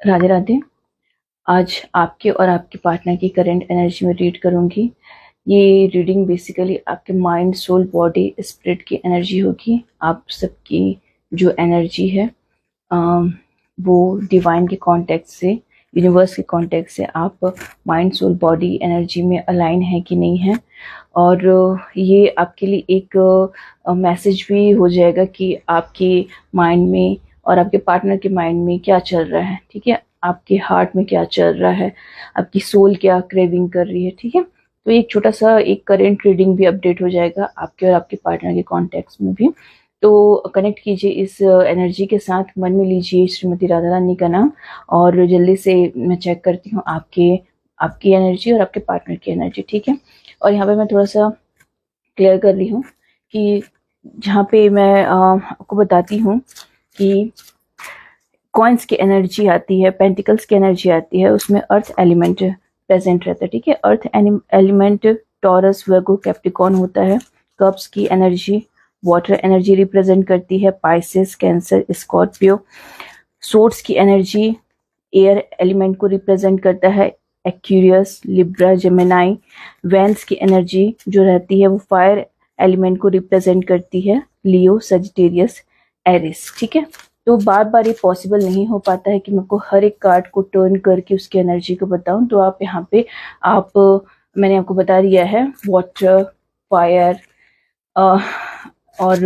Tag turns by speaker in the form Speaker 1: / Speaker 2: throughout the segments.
Speaker 1: राधे राधे। आज आपके और आपके पार्टनर की करंट एनर्जी में रीड करूंगी। ये रीडिंग बेसिकली आपके माइंड, सोल, बॉडी, स्पिरिट की एनर्जी होगी। आप सबकी जो एनर्जी है वो डिवाइन के कांटेक्ट से, यूनिवर्स के कांटेक्ट से आप माइंड, सोल, बॉडी एनर्जी में अलाइन है कि नहीं है। और ये आपके लिए एक मैसेज भी हो जाएगा कि आपके माइंड में और आपके पार्टनर के माइंड में क्या चल रहा है। ठीक है, आपके हार्ट में क्या चल रहा है, आपकी सोल क्या क्रेविंग कर रही है। ठीक है, तो एक छोटा सा एक करेंट रीडिंग भी अपडेट हो जाएगा आपके और आपके पार्टनर के कॉन्टेक्ट में भी। तो कनेक्ट कीजिए इस एनर्जी के साथ, मन में लीजिए श्रीमती राधा रानी का नाम और जल्दी से मैं चेक करती हूँ आपके आपकी एनर्जी और आपके पार्टनर की एनर्जी। ठीक है, और यहाँ पे मैं थोड़ा सा क्लियर कर रही हूँ कि जहाँ पे मैं आपको बताती हूँ कि कॉइन्स की एनर्जी आती है, पेंटिकल्स की एनर्जी आती है, उसमें अर्थ एलिमेंट प्रेजेंट रहता है। ठीक है, अर्थ एलिमेंट टॉरस, वर्गो, कैप्टिकॉन होता है। कप्स की एनर्जी वाटर एनर्जी रिप्रेजेंट करती है, पाइसेस, कैंसर, स्कॉर्पियो। सोर्स की एनर्जी एयर एलिमेंट को रिप्रेजेंट करता है, एक्यूरियस, लिब्रा, जेमिनाई। वेंस की एनर्जी जो रहती है वो फायर एलिमेंट को रिप्रेजेंट करती है, लियो, सजिटेरियस, एरिस। ठीक है, तो बार बार ये पॉसिबल नहीं हो पाता है कि मैं को हर एक कार्ड को टर्न करके उसकी एनर्जी को बताऊं। तो आप यहाँ पे आप मैंने आपको बता दिया है वाटर, फायर और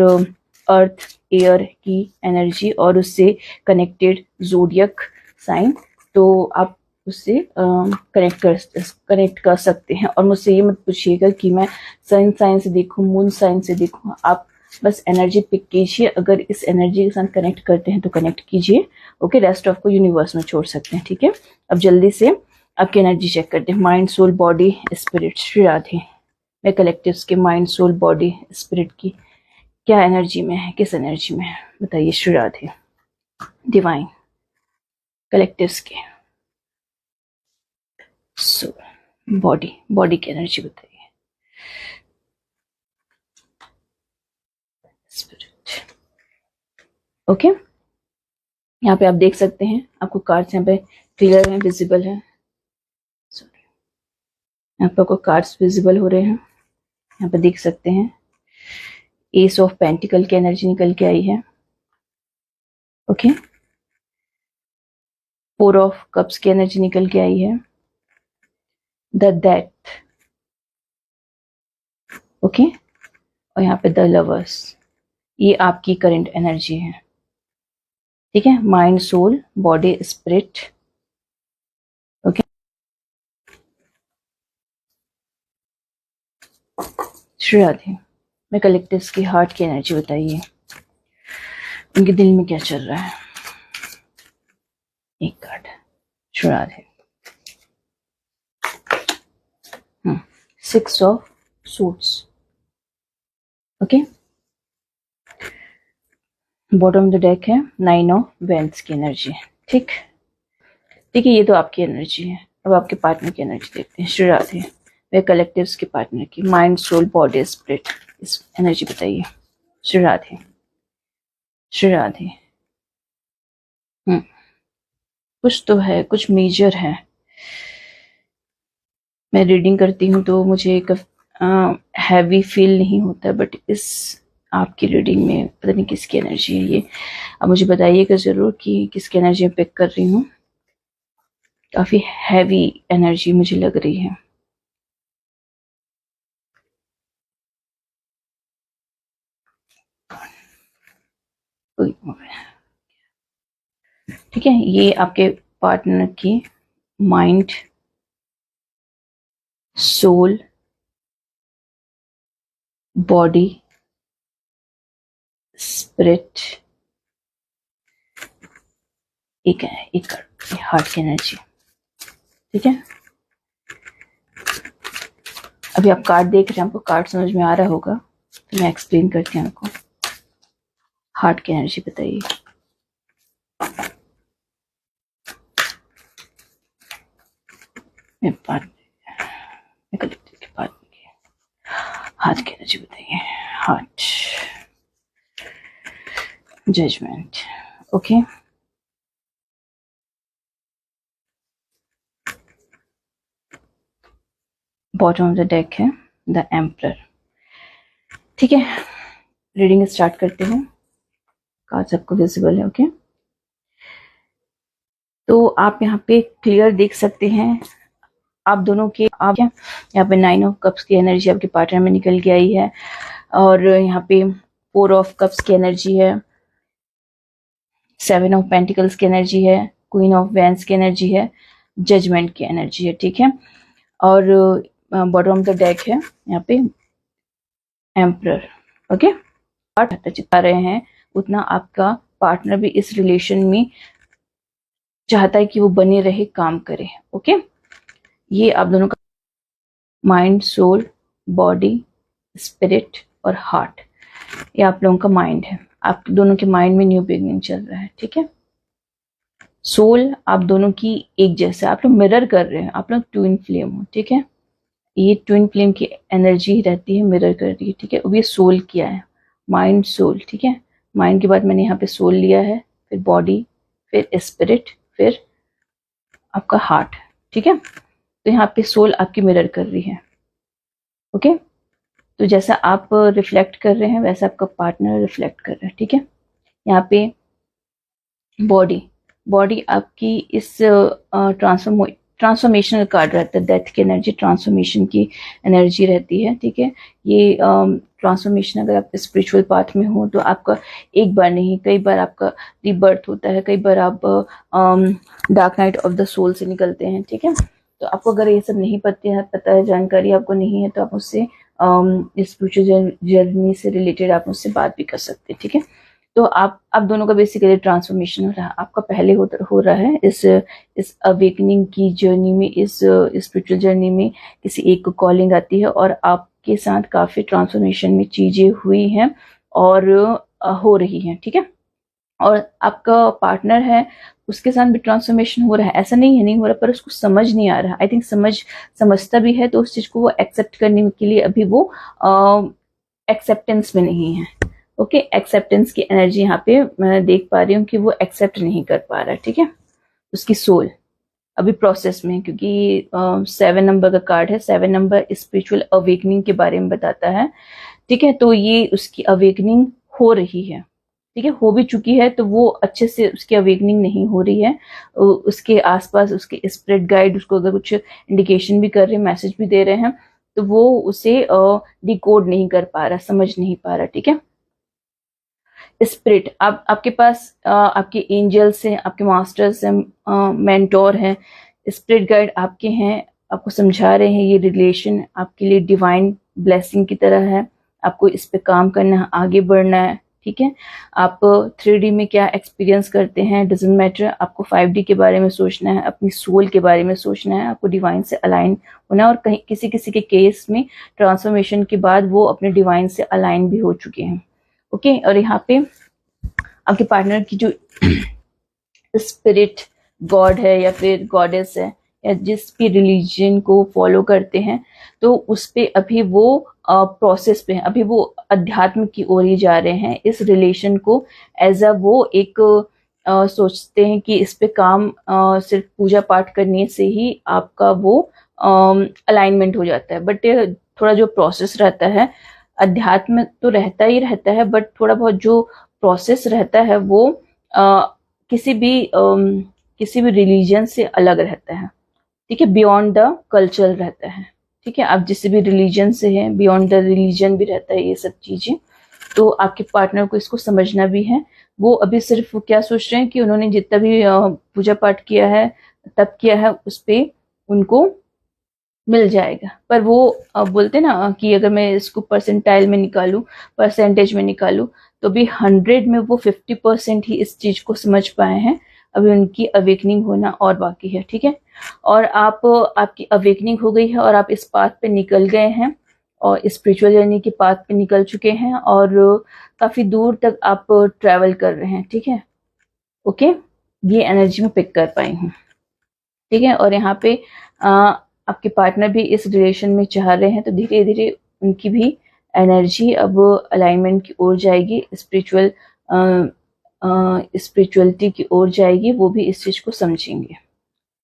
Speaker 1: अर्थ, एयर की एनर्जी और उससे कनेक्टेड जोडियक साइन। तो आप उससे कनेक्ट कर सकते हैं। और मुझसे ये मत पूछिएगा कि मैं सन साइन से देखूं, मून साइन से देखूं। आप बस एनर्जी पिक कीजिए, अगर इस एनर्जी के साथ कनेक्ट करते हैं तो कनेक्ट कीजिए। ओके, रेस्ट ऑफ को यूनिवर्स में छोड़ सकते हैं। ठीक है, अब जल्दी से आपकी एनर्जी चेक करते हैं। Mind, soul, body, spirit. Shri Radhe. मैं कलेक्टिव्स के माइंड, सोल, बॉडी, स्पिरिट की क्या एनर्जी में है, किस एनर्जी में है, बताइए श्री राधे। डिवाइन कलेक्टिव्स के सो बॉडी, बॉडी की एनर्जी बताइए। स्पिरिट। ओके, यहाँ पे आप देख सकते हैं, आपको कार्ड्स यहाँ पे क्लियर है, विजिबल है। सॉरी, यहाँ पे आपको कार्ड्स विजिबल हो रहे हैं, यहाँ पे देख सकते हैं। एस ऑफ पेंटिकल की एनर्जी निकल के आई है। ओके, फोर ऑफ कप्स की एनर्जी निकल के आई है। The death. ओके, और यहाँ पे द लवर्स। ये आपकी करंट एनर्जी है। ठीक है, mind, soul, body, spirit. Okay, Shri Radhe. मैं कलेक्टिव्स की हार्ट की एनर्जी बताइए, उनके दिल में क्या चल रहा है। एक card, Shri Radhe. Six of suits. Okay, bottom of the deck है नाइन ऑफ वेंस की एनर्जी। ठीक, ठीक है, ये तो आपकी एनर्जी है। अब आपके पार्टनर की एनर्जी देखते हैं। श्री राधे। वे कलेक्टिव्स के पार्टनर की माइंड, सोल, बॉडी, स्पिरिट, इस एनर्जी बताइए। श्री राधे। श्री राधे। कुछ तो है, कुछ मेजर है। मैं रीडिंग करती हूँ तो मुझे एक हैवी फील नहीं होता, बट इस आपकी रीडिंग में पता नहीं किसकी एनर्जी है ये। अब मुझे बताइएगा जरूर कि किसकी एनर्जी मैं पिक कर रही हूँ। काफी हैवी एनर्जी मुझे लग रही है। ठीक है, ये आपके पार्टनर की माइंड, सोल, बॉडी, स्पिरिट, एक है, एक हार्ट की एनर्जी। ठीक है, अभी आप कार्ड देख रहे हैं, आपको कार्ड समझ में आ रहा होगा, तो मैं एक्सप्लेन करती हूँ आपको। हार्ट की एनर्जी बताइए। हार्ट की एनर्जी बताइए। Heart, judgement. Okay, bottom of the deck है द एम्परर। ठीक है, रीडिंग स्टार्ट करते हैं। कार्ड सबको विजिबल है? ओके, तो आप यहाँ पे क्लियर देख सकते हैं आप दोनों के, आप यहाँ पे 9 ऑफ कप्स की एनर्जी आपके पार्टनर में निकल के आई है, और यहाँ पे 4 ऑफ कप्स की एनर्जी है, 7 ऑफ पेंटिकल्स की एनर्जी है, क्वीन ऑफ वैंस की एनर्जी है, जजमेंट की एनर्जी है। ठीक है, और बॉटम ऑफ द डेक है यहाँ पे एम्परर। ओके, जितना रहे हैं उतना आपका पार्टनर भी इस रिलेशन में चाहता है कि वो बने रहे, काम करे। ओके, ये आप दोनों का माइंड, सोल, बॉडी, स्पिरिट और हार्ट, ये आप लोगों का माइंड है। आप दोनों के माइंड में न्यू बिगिनिंग चल रहा है। ठीक है, सोल आप दोनों की एक जैसा, आप लोग मिरर कर रहे हैं, आप लोग ट्विन फ्लेम हो। ठीक है, ये ट्विन फ्लेम की एनर्जी रहती है, मिरर कर रही है। ठीक है, अब ये सोल किया है, माइंड सोल। ठीक है, माइंड के बाद मैंने यहाँ पे सोल लिया है, फिर बॉडी, फिर स्पिरिट, फिर आपका हार्ट। ठीक है, तो यहाँ पे सोल आपकी मिरर कर रही है। ओके, तो जैसा आप रिफ्लेक्ट कर रहे हैं वैसा आपका पार्टनर रिफ्लेक्ट कर रहा है। ठीक है, यहाँ पे बॉडी आपकी इस ट्रांसफॉर्मेशनल कार्ड रहता है, डेथ की एनर्जी, ट्रांसफॉर्मेशन की एनर्जी रहती है। ठीक है, ये ट्रांसफॉर्मेशन अगर आप स्पिरिचुअल पाथ में हो तो आपका एक बार नहीं कई बार आपका रीबर्थ होता है, कई बार आप dark night of the soul से निकलते हैं। ठीक है, तो आपको अगर ये सब नहीं पता है, जानकारी आपको नहीं है, तो आप मुझसे स्पिरिचुअल जर्नी से रिलेटेड आप मुझसे बात भी कर सकते हैं। ठीक है, तो आप दोनों का बेसिकली ट्रांसफॉर्मेशन हो रहा है, आपका पहले हो रहा है इस अवेकनिंग की जर्नी में, इस स्पिरिचुअल जर्नी में किसी एक को कॉलिंग आती है और आपके साथ काफी ट्रांसफॉर्मेशन में चीजें हुई हैं और हो रही हैं। ठीक है, और आपका पार्टनर है उसके साथ भी ट्रांसफॉर्मेशन हो रहा है, ऐसा नहीं है नहीं हो रहा, पर उसको समझ नहीं आ रहा। आई थिंक समझता भी है, तो उस चीज को वो एक्सेप्ट करने के लिए अभी वो एक्सेप्टेंस में नहीं है। ओके, एक्सेप्टेंस की एनर्जी यहाँ पे मैं देख पा रही हूँ कि वो एक्सेप्ट नहीं कर पा रहा है। ठीक है, उसकी सोल अभी प्रोसेस में है, क्योंकि 7 नंबर का कार्ड है। 7 नंबर स्पिरिचुअल अवेकनिंग के बारे में बताता है। ठीक है, तो ये उसकी अवेकनिंग हो रही है। ठीक है, हो भी चुकी है, तो वो अच्छे से उसकी अवेकनिंग नहीं हो रही है। उसके आसपास उसके स्पिरिट गाइड उसको अगर कुछ इंडिकेशन भी कर रहे हैं, मैसेज भी दे रहे हैं, तो वो उसे डिकोड नहीं कर पा रहा, समझ नहीं पा रहा। ठीक है, स्पिरिट आपके पास आपके एंजल्स हैं, आपके मास्टर्स हैं, मेंटोर हैं, स्पिरिट गाइड आपके हैं, आपको समझा रहे हैं ये रिलेशन आपके लिए डिवाइन ब्लेसिंग की तरह है। आपको इस पे काम करना है, आगे बढ़ना है। ठीक है, आप 3D में क्या एक्सपीरियंस करते हैं डजंट मैटर, आपको 5D के बारे में सोचना है, अपनी सोल के बारे में सोचना है, आपको डिवाइन से अलाइन होना है। और कहीं किसी किसी के केस में ट्रांसफॉर्मेशन के बाद वो अपने डिवाइन से अलाइन भी हो चुके हैं। ओके, और यहाँ पे आपके पार्टनर की जो स्पिरिट गॉड है या फिर गॉडेस है या जिस भी रिलीजन को फॉलो करते हैं, तो उस पे अभी वो प्रोसेस पे हैं, अभी वो अध्यात्म की ओर ही जा रहे हैं। इस रिलेशन को एज अ वो एक सोचते हैं कि इस पे काम सिर्फ पूजा पाठ करने से ही आपका वो अलाइनमेंट हो जाता है। बट थोड़ा जो प्रोसेस रहता है, अध्यात्म तो रहता ही रहता है, बट थोड़ा बहुत जो प्रोसेस रहता है वो किसी भी रिलीजन से अलग रहता है। ठीक है, बियॉन्ड द कल्चर रहता है। ठीक है, आप जिस भी रिलीजन से हैं, बियॉन्ड द रिलीजन भी रहता है ये सब चीजें। तो आपके पार्टनर को इसको समझना भी है। वो अभी सिर्फ क्या सोच रहे हैं कि उन्होंने जितना भी पूजा पाठ किया है, तप किया है, उस पे उनको मिल जाएगा। पर वो बोलते ना कि अगर मैं इसको परसेंटाइल में निकालूं, परसेंटेज में निकालूं, तो भी 100 में वो 50% ही इस चीज को समझ पाए हैं। अभी उनकी अवेकनिंग होना और बाकी है। ठीक है, और आपकी अवेकनिंग हो गई है और आप इस पाथ पे निकल गए हैं और स्पिरिचुअल जर्नी के पाथ पे निकल चुके हैं और काफी दूर तक आप ट्रैवल कर रहे हैं। ठीक है, ओके, ये एनर्जी में पिक कर पाई हूँ। ठीक है, और यहाँ पे आपके पार्टनर भी इस रिलेशन में चाह रहे हैं, तो धीरे धीरे उनकी भी एनर्जी अब अलाइनमेंट की ओर जाएगी, स्पिरिचुअलिटी की ओर जाएगी। वो भी इस चीज को समझेंगे।